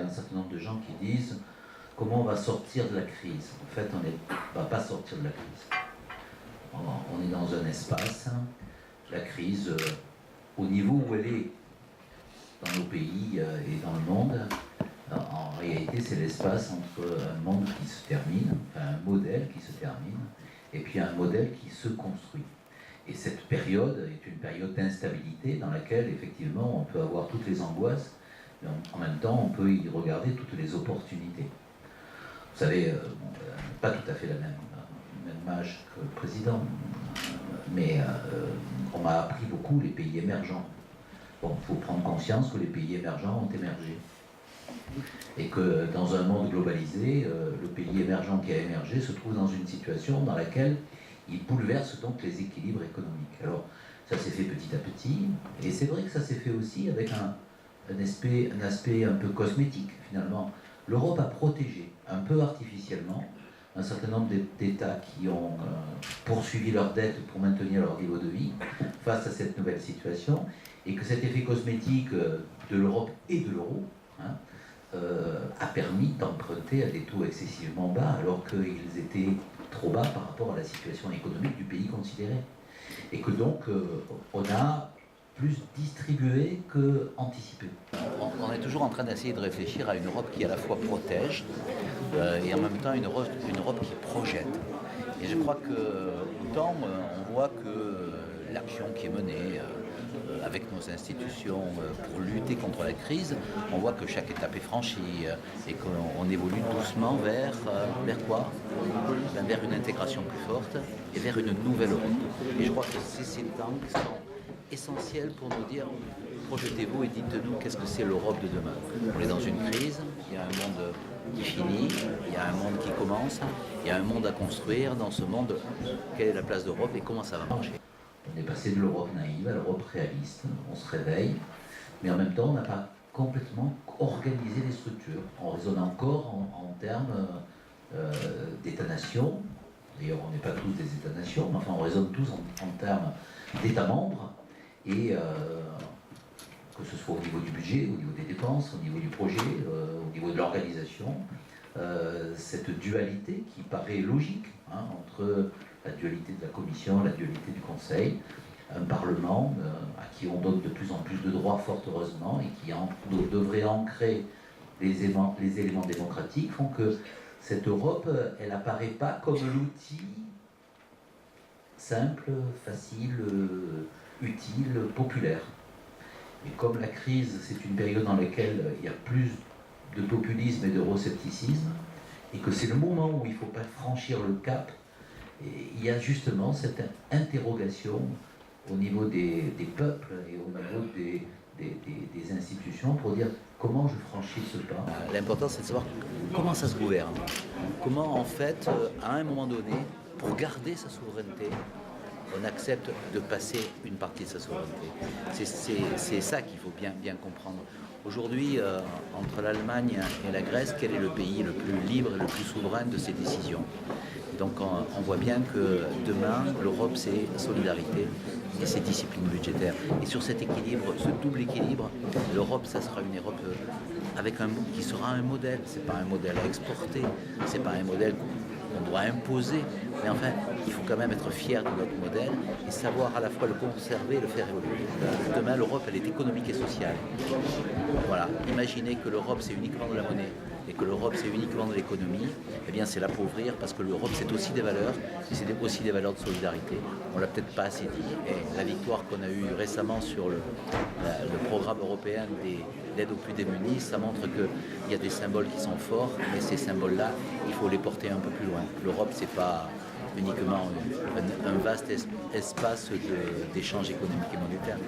a un certain nombre de gens qui disent comment on va sortir de la crise. En fait, on ne va pas sortir de la crise. On est dans un espace, la crise, au niveau où elle est dans nos pays et dans le monde, en réalité, c'est l'espace entre un monde qui se termine, enfin un modèle qui se termine, et puis un modèle qui se construit. Et cette période est une période d'instabilité dans laquelle, effectivement, on peut avoir toutes les angoisses, mais en même temps, on peut y regarder toutes les opportunités. Vous savez, pas tout à fait la même âge que le président, mais on m'a appris beaucoup les pays émergents. Bon, il faut prendre conscience que les pays émergents ont émergé. Et que dans un monde globalisé, le pays émergent qui a émergé se trouve dans une situation dans laquelle il bouleverse donc les équilibres économiques. Alors, ça s'est fait petit à petit, et c'est vrai que ça s'est fait aussi avec un aspect un peu cosmétique, finalement. L'Europe a protégé, un peu artificiellement, un certain nombre d'États qui ont poursuivi leurs dettes pour maintenir leur niveau de vie face à cette nouvelle situation, et que cet effet cosmétique de l'Europe et de l'euro a permis d'emprunter à des taux excessivement bas, alors qu'ils étaient trop bas par rapport à la situation économique du pays considéré. Et que donc, on a plus distribué qu'anticipé. On est toujours en train d'essayer de réfléchir à une Europe qui à la fois protège et en même temps une Europe qui projette. Et je crois que autant on voit que l'action qui est menée avec nos institutions pour lutter contre la crise, on voit que chaque étape est franchie et qu'on évolue doucement vers quoi? Vers une intégration plus forte et vers une nouvelle Europe. Et je crois que c'est ces temps qui sont essentiels pour nous dire projetez-vous et dites-nous qu'est-ce que c'est l'Europe de demain. On est dans une crise, il y a un monde qui finit, il y a un monde qui commence, il y a un monde à construire. Dans ce monde, quelle est la place d'Europe et comment ça va marcher? On est passé de l'Europe naïve à l'Europe réaliste, on se réveille, mais en même temps on n'a pas complètement organisé les structures. On raisonne encore en termes d'États-nations. D'ailleurs on n'est pas tous des États-nations, mais enfin on raisonne tous en termes d'États membres, et que ce soit au niveau du budget, au niveau des dépenses, au niveau du projet, au niveau de l'organisation, cette dualité qui paraît logique entre la dualité de la Commission, la dualité du Conseil, un Parlement à qui on donne de plus en plus de droits, fort heureusement, et qui devrait ancrer les éléments démocratiques, font que cette Europe, elle n'apparaît pas comme l'outil simple, facile, utile, populaire. Et comme la crise, c'est une période dans laquelle il y a plus de populisme et d'euroscepticisme, et que c'est le moment où il ne faut pas franchir le cap, et il y a justement cette interrogation au niveau des peuples et au niveau des institutions pour dire comment je franchis ce pas. L'important c'est de savoir comment ça se gouverne, comment en fait à un moment donné, pour garder sa souveraineté, on accepte de passer une partie de sa souveraineté. C'est ça qu'il faut bien comprendre. Aujourd'hui, entre l'Allemagne et la Grèce, quel est le pays le plus libre et le plus souverain de ses décisions? Donc on voit bien que demain, l'Europe c'est solidarité et c'est discipline budgétaire. Et sur cet équilibre, ce double équilibre, l'Europe, ça sera une Europe qui sera un modèle. C'est pas un modèle à exporter, c'est pas un modèle qu'on doit imposer, mais enfin, il faut quand même être fier de notre modèle et savoir à la fois le conserver et le faire évoluer. Demain, l'Europe, elle est économique et sociale. Voilà, imaginez que l'Europe, c'est uniquement de la monnaie et que l'Europe, c'est uniquement de l'économie, eh bien, c'est l'appauvrir parce que l'Europe, c'est aussi des valeurs, et c'est aussi des valeurs de solidarité. On l'a peut-être pas assez dit, et la victoire qu'on a eue récemment sur le programme européen d'aide aux plus démunis, ça montre qu'il y a des symboles qui sont forts, mais ces symboles-là, il faut les porter un peu plus loin. L'Europe, c'est pas uniquement un vaste espace d'échange économique et monétaire.